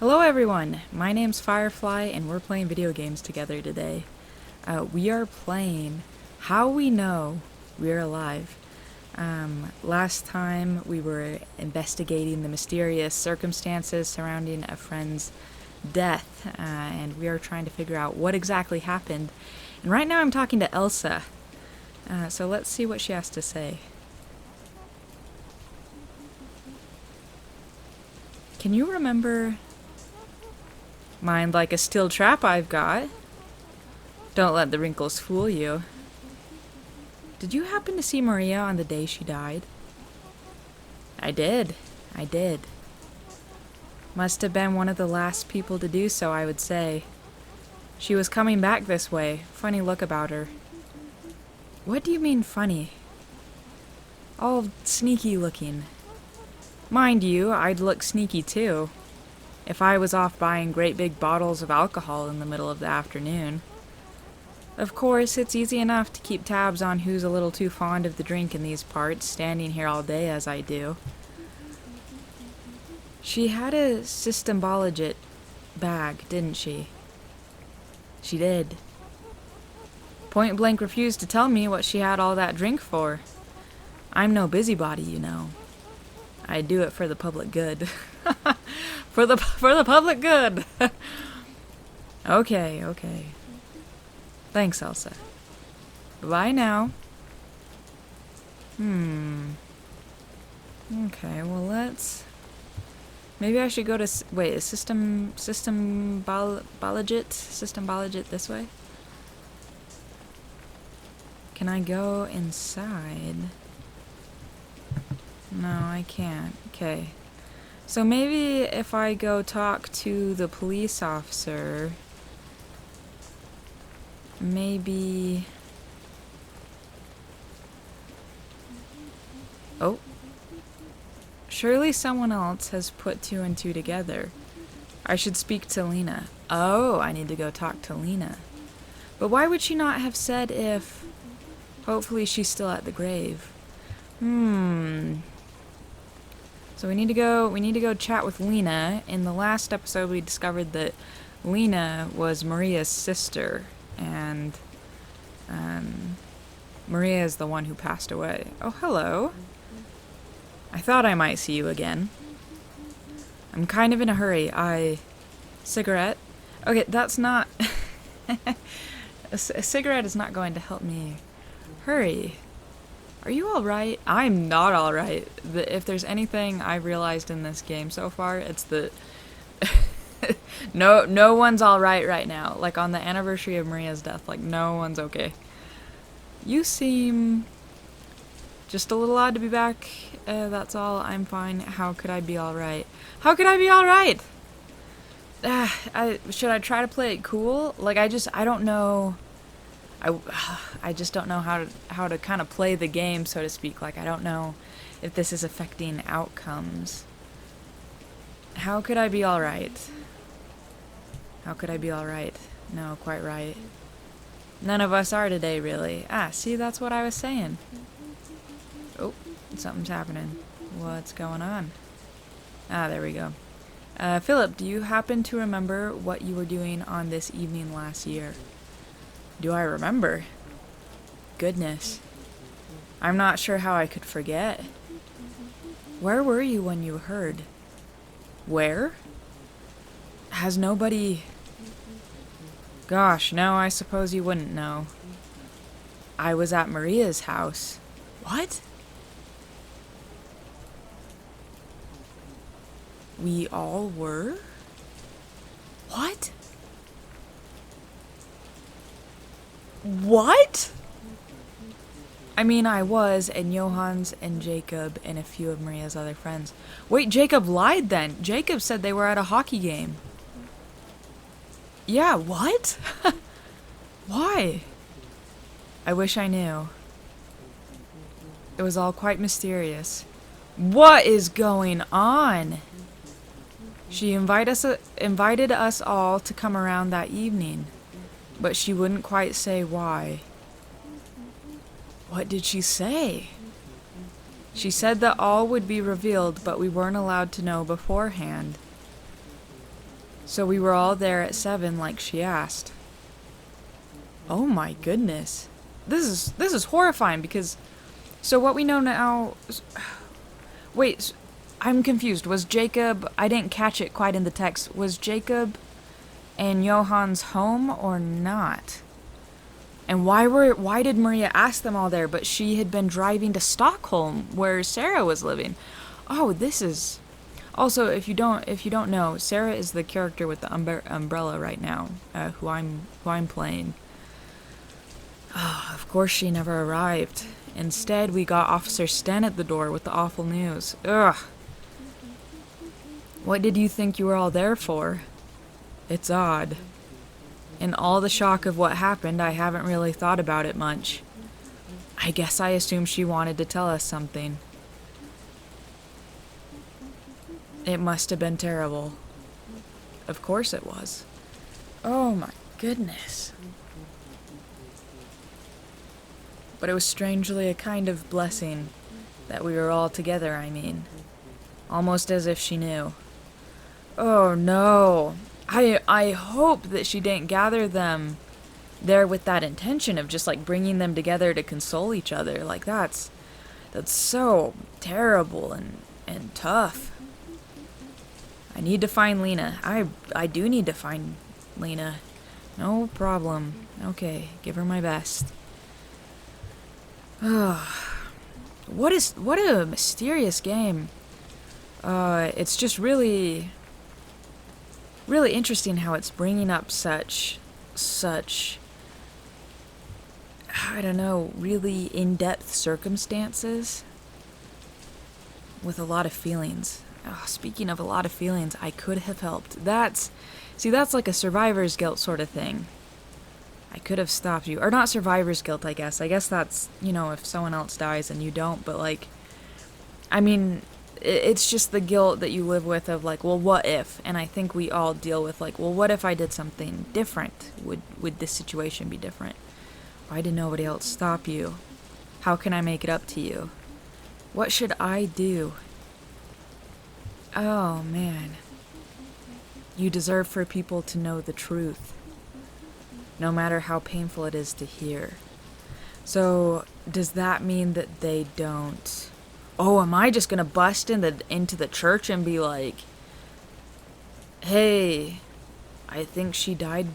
Hello everyone, my name's Firefly and we're playing video games together today. We are playing How We Know We're Alive. Last time we were investigating the mysterious circumstances surrounding a friend's death, and we are trying to figure out what exactly happened. And right now I'm talking to Elsa, so let's see what she has to say. Can you remember... Mind like a steel trap I've got. Don't let the wrinkles fool you. Did you happen to see Maria on the day she died? I did. Must have been one of the last people to do so, I would say. She was coming back this way. Funny look about her. What do you mean funny? All sneaky looking. Mind you, I'd look sneaky too. If I was off buying great big bottles of alcohol in the middle of the afternoon. Of course, it's easy enough to keep tabs on who's a little too fond of the drink in these parts, standing here all day as I do. She had a Systembologit bag, didn't she? She did. Point blank refused to tell me what she had all that drink for. I'm no busybody, you know. I do it for the public good. For the public good. Okay. Thanks, Elsa. Bye now. Okay, well let's... Maybe I should go to... Wait, is Systembologit this way? Can I go inside? No, I can't. Okay. So maybe if I go talk to the police officer, maybe... Oh. Surely someone else has put two and two together. I should speak to Lena. Oh, I need to go talk to Lena. But why would she not have said if... Hopefully she's still at the grave. So we need to go chat with Lena. In the last episode we discovered that Lena was Maria's sister, and Maria is the one who passed away. Oh, hello. I thought I might see you again. I'm kind of in a hurry. Cigarette? Okay, that's not... a cigarette is not going to help me hurry. Are you alright? I'm not alright. If there's anything I've realized in this game so far, it's that no one's alright right now. Like on the anniversary of Maria's death, like no one's okay. You seem just a little odd to be back. That's all. I'm fine. How could I be alright? How could I be alright? Should I try to play it cool? Like I don't know. I just don't know how to kind of play the game, so to speak. Like, I don't know if this is affecting outcomes. How could I be alright? How could I be alright? No, quite right. None of us are today, really. See, that's what I was saying. Oh, something's happening. What's going on? There we go. Philip, do you happen to remember what you were doing on this evening last year? Do I remember? Goodness. I'm not sure how I could forget. Where were you when you heard? Where? Has nobody... Gosh, no, I suppose you wouldn't know. I was at Maria's house. What? We all were? What? What? I mean, I was, and Johan's and Jacob and a few of Maria's other friends. Wait, Jacob lied then. Jacob said they were at a hockey game. Yeah, what? Why? I wish I knew. It was all quite mysterious. What is going on? She invited us all to come around that evening. But she wouldn't quite say why. What did she say? She said that all would be revealed, but we weren't allowed to know beforehand. So we were all there at 7 like she asked. Oh my goodness. This is horrifying because so what we know now wait, I'm confused. Was Jacob, I didn't catch it quite in the text. Was Jacob in Johan's home or not? And why did Maria ask them all there, but she had been driving to Stockholm where Sarah was living? Oh, this is also, if you don't know, Sarah is the character with the umbrella right now, who I'm playing. Oh, of course she never arrived. Instead, we got Officer Sten at the door with the awful news. Ugh. What did you think you were all there for? It's odd. In all the shock of what happened, I haven't really thought about it much. I guess I assumed she wanted to tell us something. It must have been terrible. Of course it was. Oh my goodness. But it was strangely a kind of blessing that we were all together, I mean. Almost as if she knew. Oh no. I hope that she didn't gather them there with that intention of just like bringing them together to console each other. Like that's so terrible and tough. I need to find Lena. I do need to find Lena. No problem. Okay, give her my best. What a mysterious game. It's just really interesting how it's bringing up such I don't know, really in-depth circumstances with a lot of feelings. Oh, speaking of a lot of feelings, I could have helped. That's like a survivor's guilt sort of thing. I could have stopped you. Or not survivor's guilt, I guess. I guess that's, if someone else dies and you don't, but like, I mean, it's just the guilt that you live with of like, well, what if? And I think we all deal with like, well, what if I did something different? Would this situation be different? Why did nobody else stop you? How can I make it up to you? What should I do? Oh, man. You deserve for people to know the truth, no matter how painful it is to hear. So, does that mean that they don't... Oh, am I just gonna bust into the church and be like, hey, I think she died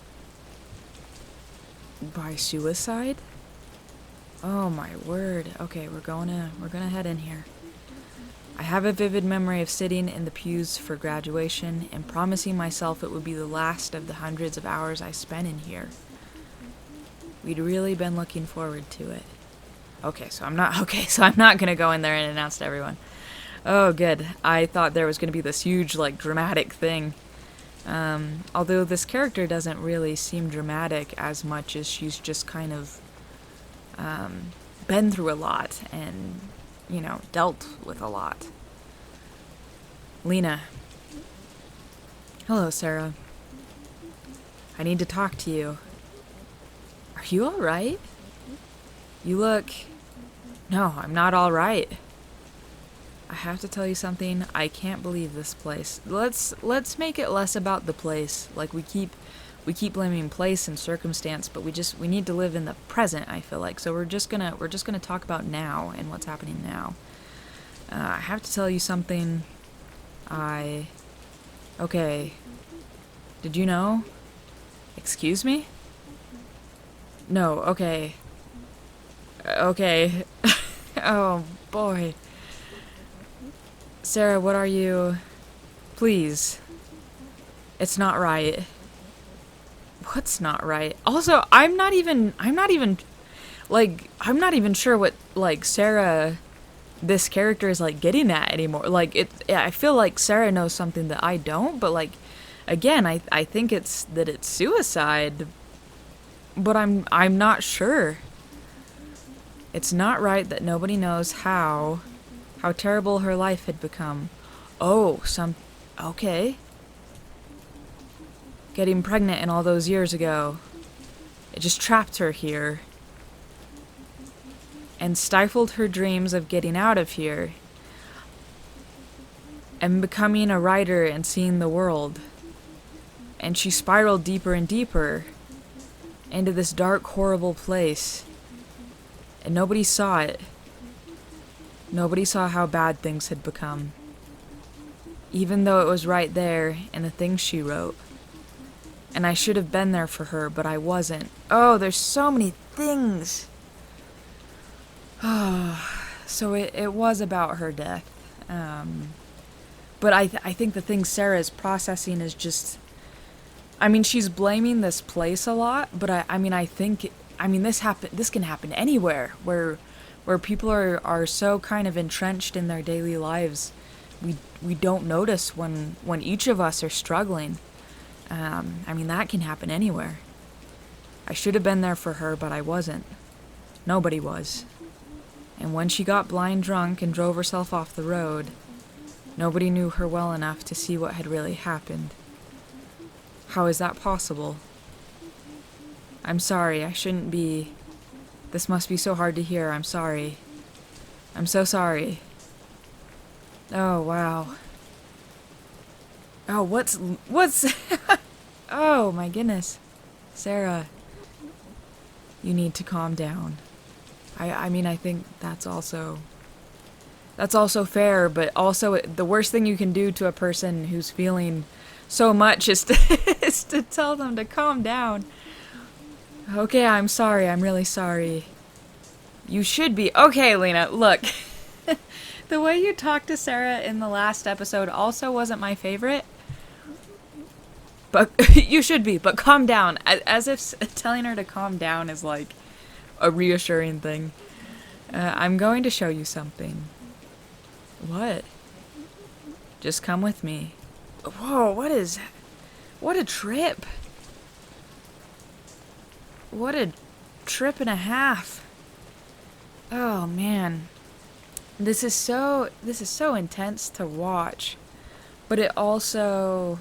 by suicide? Oh my word. Okay, we're gonna head in here. I have a vivid memory of sitting in the pews for graduation and promising myself it would be the last of the hundreds of hours I spent in here. We'd really been looking forward to it. Okay, so I'm not gonna go in there and announce to everyone. Oh, good. I thought there was gonna be this huge, like, dramatic thing. Although this character doesn't really seem dramatic as much as she's just kind of, been through a lot and, dealt with a lot. Lena. Hello, Sarah. I need to talk to you. Are you alright? You look... No, I'm not alright. I have to tell you something. I can't believe this place. Let's make it less about the place. Like, we keep blaming place and circumstance, but we need to live in the present, I feel like. So we're just gonna talk about now and what's happening now. I have to tell you something. Okay. Did you know? Excuse me? No, okay. Okay. Oh, boy. Sarah, what are you... Please. It's not right. What's not right? Also, I'm not even sure what, like, Sarah, this character is, like, getting at anymore. Like, I feel like Sarah knows something that I don't, but, like, again, I think it's that it's suicide, but I'm not sure. It's not right that nobody knows how terrible her life had become. Oh, okay. Getting pregnant and all those years ago. It just trapped her here. And stifled her dreams of getting out of here. And becoming a writer and seeing the world. And she spiraled deeper and deeper into this dark, horrible place. And nobody saw it. Nobody saw how bad things had become. Even though it was right there in the things she wrote. And I should have been there for her, but I wasn't. Oh, there's so many things. Oh, so it was about her death. But I think the thing Sarah is processing is just... I mean, she's blaming this place a lot, but I think this can happen anywhere where people are so kind of entrenched in their daily lives. We don't notice when each of us are struggling. That can happen anywhere. I should have been there for her, but I wasn't. Nobody was. And when she got blind drunk and drove herself off the road, nobody knew her well enough to see what had really happened. How is that possible? I'm sorry, I shouldn't be... This must be so hard to hear, I'm sorry. I'm so sorry. Oh, wow. Oh, what's... Oh, my goodness. Sarah, you need to calm down. I think that's also fair, but also the worst thing you can do to a person who's feeling so much is to tell them to calm down. Okay, I'm sorry. I'm really sorry. You should be. Okay, Lena, look. The way you talked to Sarah in the last episode also wasn't my favorite. But you should be, but calm down. As if telling her to calm down is like a reassuring thing. I'm going to show you something. What? Just come with me. Whoa, what a trip. What a trip and a half. Oh man. This is so intense to watch. But it also...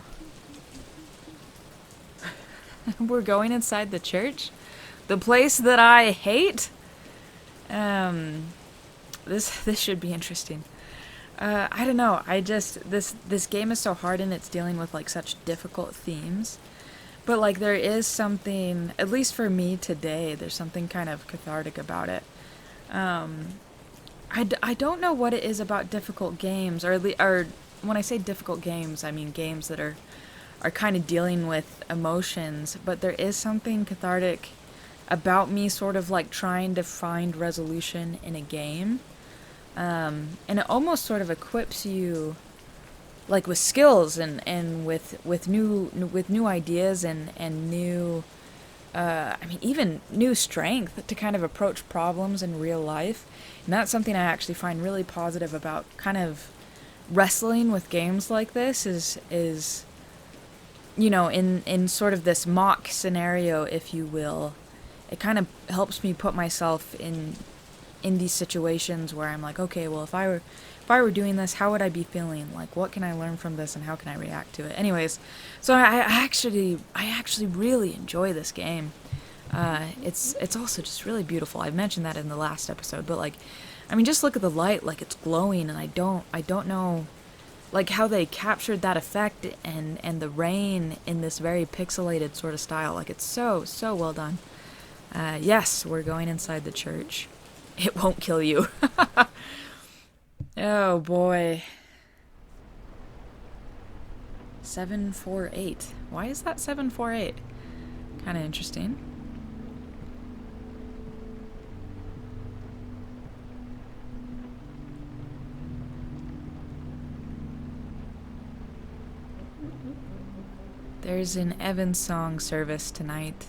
We're going inside the church? The place that I hate? This should be interesting. I don't know. This game is so hard and it's dealing with like such difficult themes. But like there is something, at least for me today, there's something kind of cathartic about it. I don't know what it is about difficult games, or when I say difficult games, I mean games that are kind of dealing with emotions, but there is something cathartic about me sort of like trying to find resolution in a game. And it almost sort of equips you like with skills and with new ideas and new even new strength to kind of approach problems in real life. And that's something I actually find really positive about kind of wrestling with games like this is you know, in sort of this mock scenario, if you will. It kind of helps me put myself in these situations where I'm like, okay, well, if I were doing this, how would I be feeling? Like, what can I learn from this, and how can I react to it? Anyways, so I actually really enjoy this game. It's also just really beautiful. I mentioned that in the last episode, but like, I mean, just look at the light, like it's glowing, and I don't know, like how they captured that effect and the rain in this very pixelated sort of style. Like it's so well done. Yes, we're going inside the church. It won't kill you. Oh boy. 748. Why is that 748? Kind of interesting. There's an Evensong service tonight,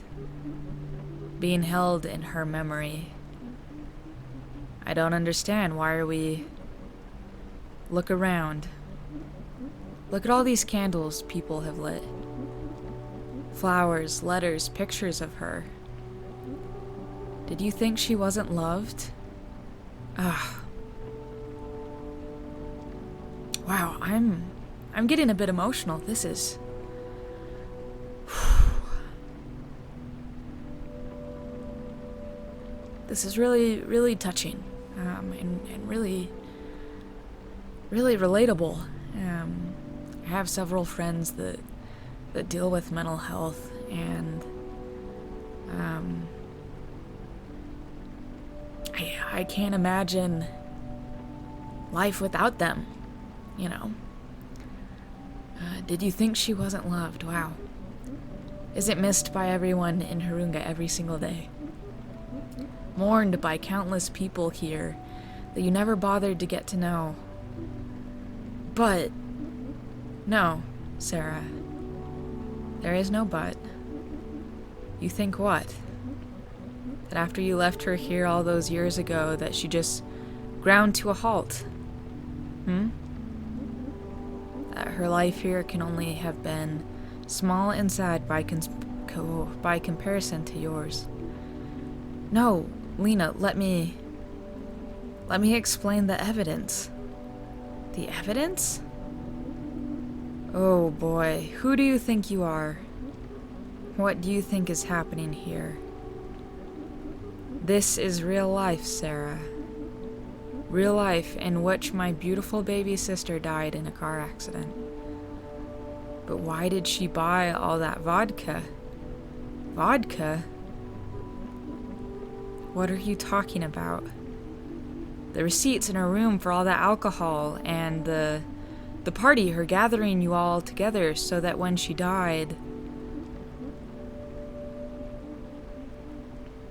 being held in her memory. I don't understand. Why are we... Look around. Look at all these candles people have lit. Flowers, letters, pictures of her. Did you think she wasn't loved? Ugh. Wow, I'm getting a bit emotional. This is... This is really touching, and really relatable. I have several friends that that deal with mental health, and I can't imagine life without them, you know. Did you think she wasn't loved? Wow. Is it missed by everyone in Harunga every single day? Mourned by countless people here that you never bothered to get to know. But, no, Sarah. There is no but. You think what? That after you left her here all those years ago, that she just ground to a halt? That her life here can only have been small and sad by comparison to yours. No, Lena, let me explain the evidence. The evidence? Oh boy, who do you think you are? What do you think is happening here? This is real life, Sarah. Real life in which my beautiful baby sister died in a car accident. But why did she buy all that vodka? Vodka? What are you talking about? The receipts in her room for all that alcohol, and the party, her gathering you all together so that when she died,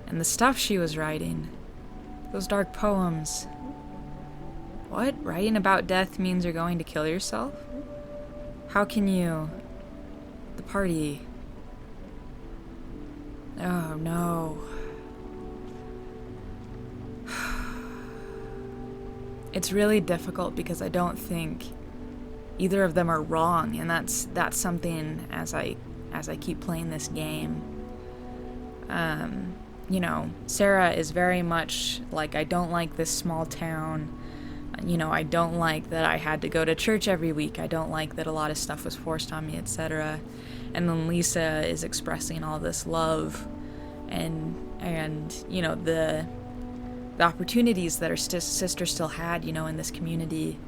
and the stuff she was writing, those dark poems. What? Writing about death means you're going to kill yourself? How can you? The party. Oh no. It's really difficult because I don't think either of them are wrong, and that's something as I keep playing this game. You know, Sarah is very much like, I don't like this small town. You know, I don't like that I had to go to church every week. I don't like that a lot of stuff was forced on me, etc. And then Lisa is expressing all this love and you know, the opportunities that her sister still had, you know, in this community.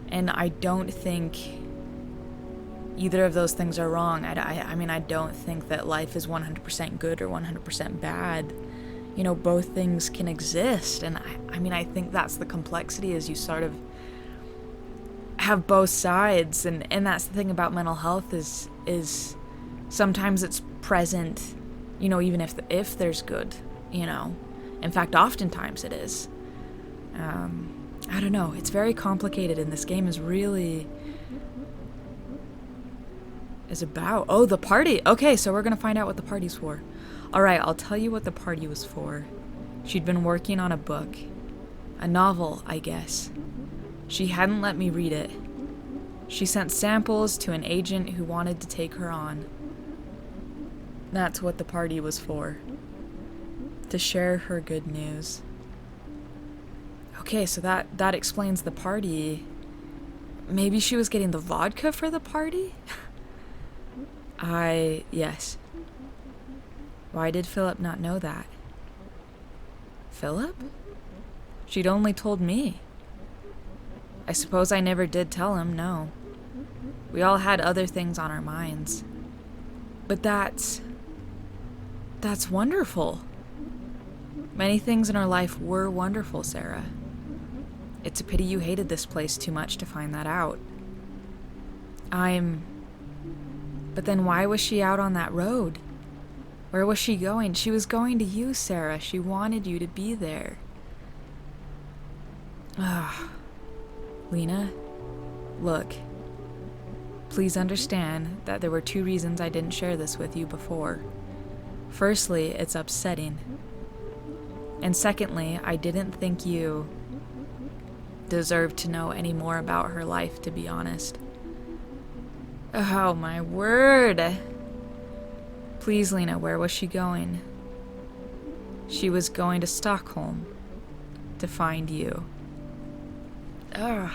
And I don't think either of those things are wrong. I mean, I don't think that life is 100% good or 100% bad. You know, both things can exist. And I mean, I think that's the complexity, is you sort of have both sides. And that's the thing about mental health is sometimes it's present, you know, even if there's good, you know. In fact, oftentimes it is. I don't know. It's very complicated, and this game is about... Oh, the party! Okay, so we're gonna find out what the party's for. Alright, I'll tell you what the party was for. She'd been working on a book. A novel, I guess. She hadn't let me read it. She sent samples to an agent who wanted to take her on. That's what the party was for. To share her good news. Okay, so that explains the party. Maybe she was getting the vodka for the party? Yes. Why did Philip not know that? Philip? She'd only told me. I suppose I never did tell him, no. We all had other things on our minds. But that's wonderful. Many things in our life were wonderful, Sarah. It's a pity you hated this place too much to find that out. But then why was she out on that road? Where was she going? She was going to you, Sarah. She wanted you to be there. Lena, look. Please understand that there were 2 reasons I didn't share this with you before. Firstly, it's upsetting. And secondly, I didn't think you deserved to know any more about her life, to be honest. Oh my word. Please, Lena, where was she going? She was going to Stockholm to find you. Ugh.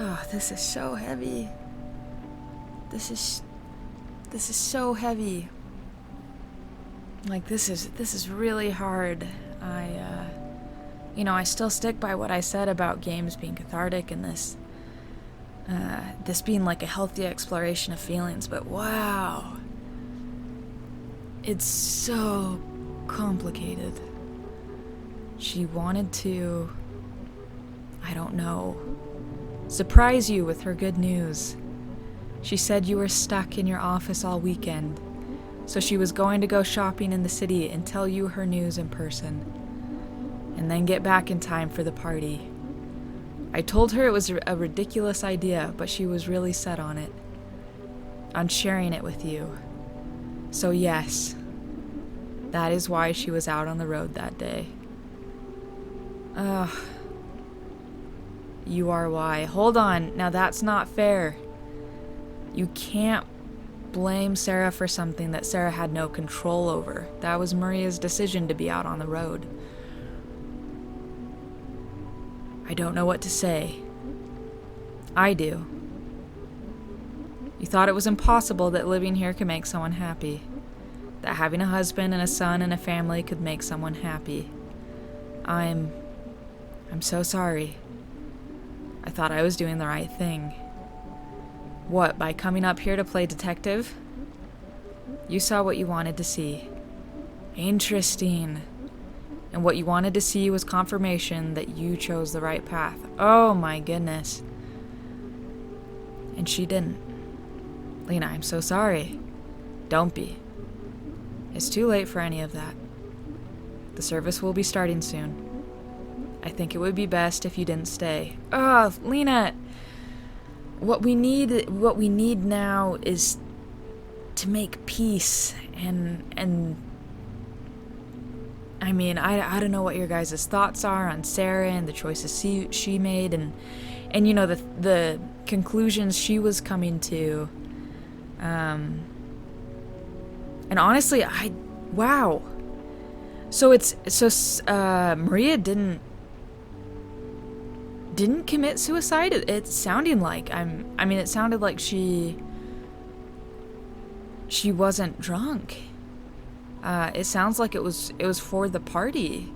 Oh, this is so heavy. This is so heavy. Like, this is really hard. You know, I still stick by what I said about games being cathartic and this being like a healthy exploration of feelings, but wow. It's so complicated. She wanted to, I don't know, surprise you with her good news. She said you were stuck in your office all weekend, so she was going to go shopping in the city and tell you her news in person, and then get back in time for the party. I told her it was a ridiculous idea, but she was really set on it, on sharing it with you. So yes, that is why she was out on the road that day. Ugh. You are why. Hold on, now that's not fair. You can't blame Sarah for something that Sarah had no control over. That was Maria's decision to be out on the road. I don't know what to say. I do. You thought it was impossible that living here could make someone happy. That having a husband and a son and a family could make someone happy. I'm so sorry. I thought I was doing the right thing. What, by coming up here to play detective? You saw what you wanted to see. Interesting. And what you wanted to see was confirmation that you chose the right path. Oh my goodness. And she didn't. Lena, I'm so sorry. Don't be. It's too late for any of that. The service will be starting soon. I think it would be best if you didn't stay. Oh, Lena! What we need now is to make peace and I mean, I don't know what your guys' thoughts are on Sarah and the choices she made and you know the conclusions she was coming to. And honestly, wow. So Maria didn't commit suicide. It's sounding like it sounded like she wasn't drunk. It sounds like it was for the party.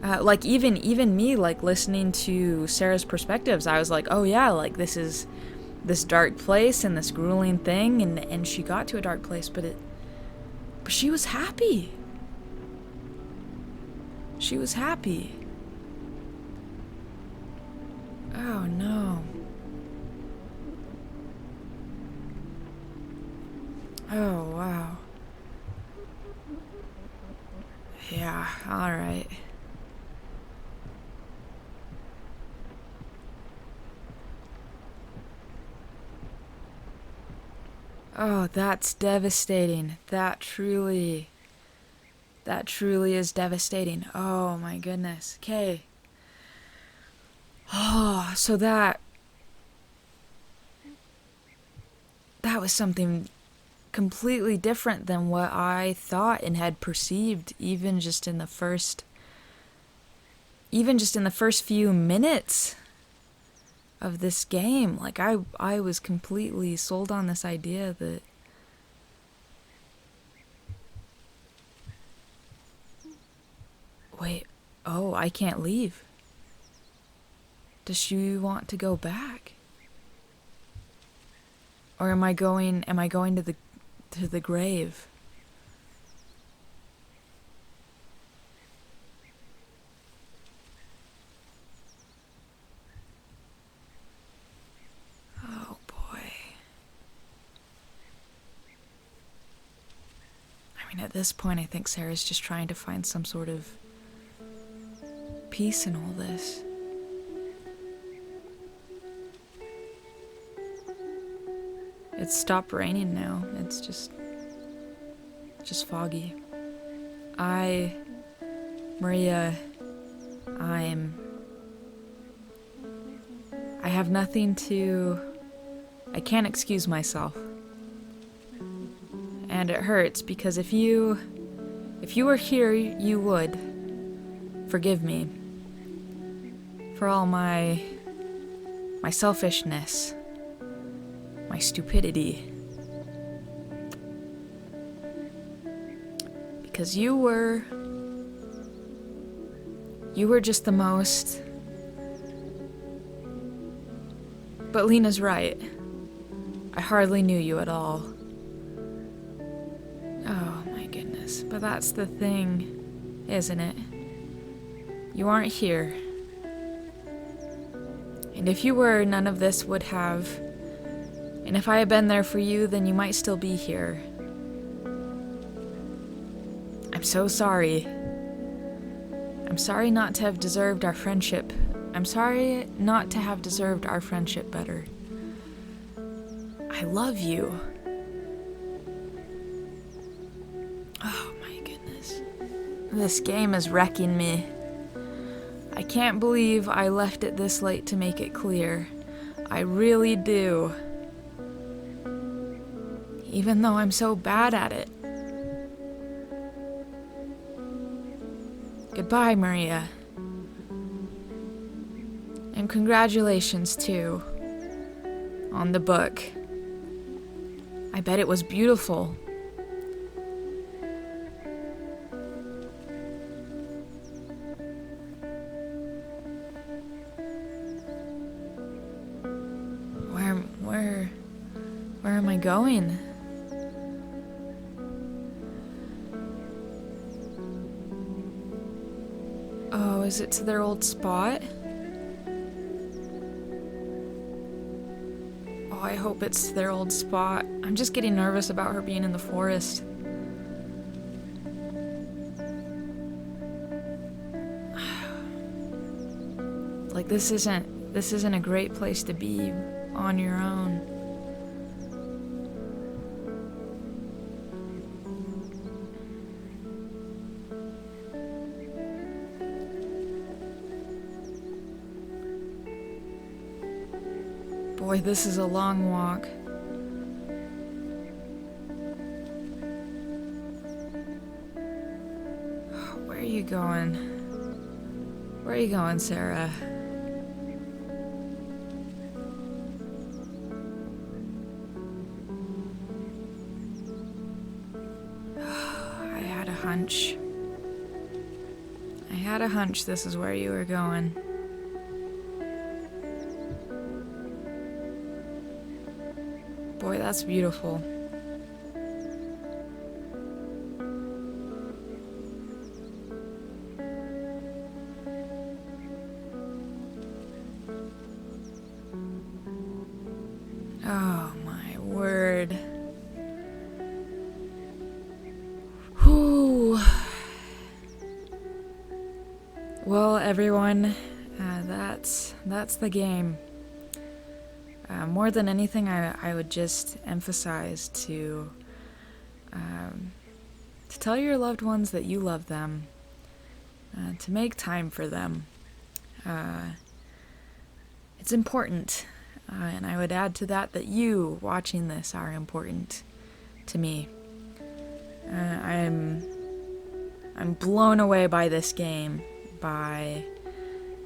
Like even me, like listening to Sarah's perspectives, I was like, oh yeah, like this is this dark place and this grueling thing, and she got to a dark place, but she was happy. She was happy. Oh no. Oh wow. Yeah, alright. Oh, that's devastating. That truly is devastating. Oh my goodness. Okay. Oh, so that was something completely different than what I thought and had perceived even just in the first few minutes of this game. Like I was completely sold on this idea that wait, oh, I can't leave. Does she want to go back? Or am I going to the grave? Oh boy. I mean, at this point I think Sarah's just trying to find some sort of peace in all this. It's stopped raining now. It's just foggy. Maria, I have nothing I can't excuse myself. And it hurts because if you were here, you would forgive me for all my selfishness, my stupidity. Because you were You were just the most... But Lena's right. I hardly knew you at all. Oh my goodness. But that's the thing, isn't it? You aren't here. And if you were, none of this would have. And if I had been there for you, then you might still be here. I'm so sorry. I'm sorry not to have deserved our friendship. I'm sorry not to have deserved our friendship better. I love you. Oh my goodness. This game is wrecking me. I can't believe I left it this late to make it clear. I really do. Even though I'm so bad at it. Goodbye, Maria. And congratulations, too, on the book. I bet it was beautiful. Where am I going? Oh, is it to their old spot? Oh, I hope it's their old spot. I'm just getting nervous about her being in the forest. Like, this isn't a great place to be on your own. Boy, this is a long walk. Where are you going? Where are you going, Sarah? I had a hunch. I had a hunch this is where you were going. Boy, that's beautiful. Oh my word. Whew. Well, everyone, that's the game. More than anything, I would just emphasize to tell your loved ones that you love them, to make time for them. It's important, and I would add to that you watching this are important to me. I'm blown away by this game, by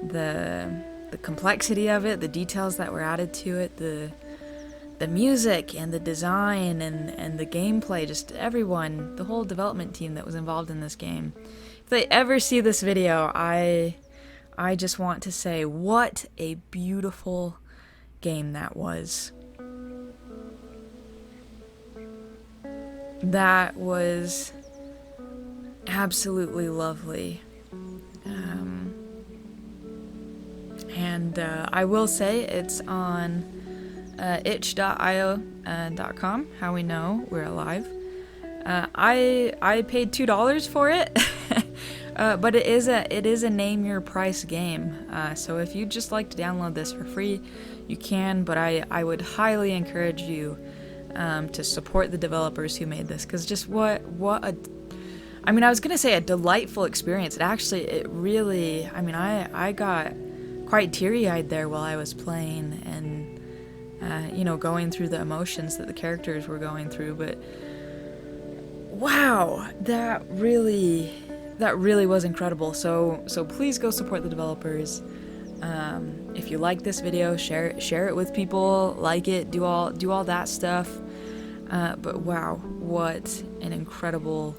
the complexity of it, the details that were added to it, the music and the design and the gameplay, just everyone, the whole development team that was involved in this game. If they ever see this video, I just want to say what a beautiful game that was. That was absolutely lovely. And I will say it's on itch.io.com, how we know we're alive. I paid $2 for it, but it is a name your price game. So if you'd just like to download this for free, you can, but I would highly encourage you to support the developers who made this, because just I was gonna say a delightful experience. It really, I got quite teary-eyed there while I was playing and going through the emotions that the characters were going through. But wow, that really was incredible. So please go support the developers. If you like this video, share it with people, like it, do all that stuff. But wow, what an incredible,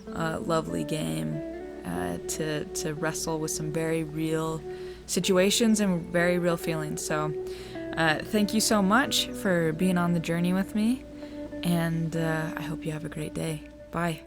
lovely game. to wrestle with some very real situations and very real feelings. So thank you so much for being on the journey with me, and I hope you have a great day. Bye.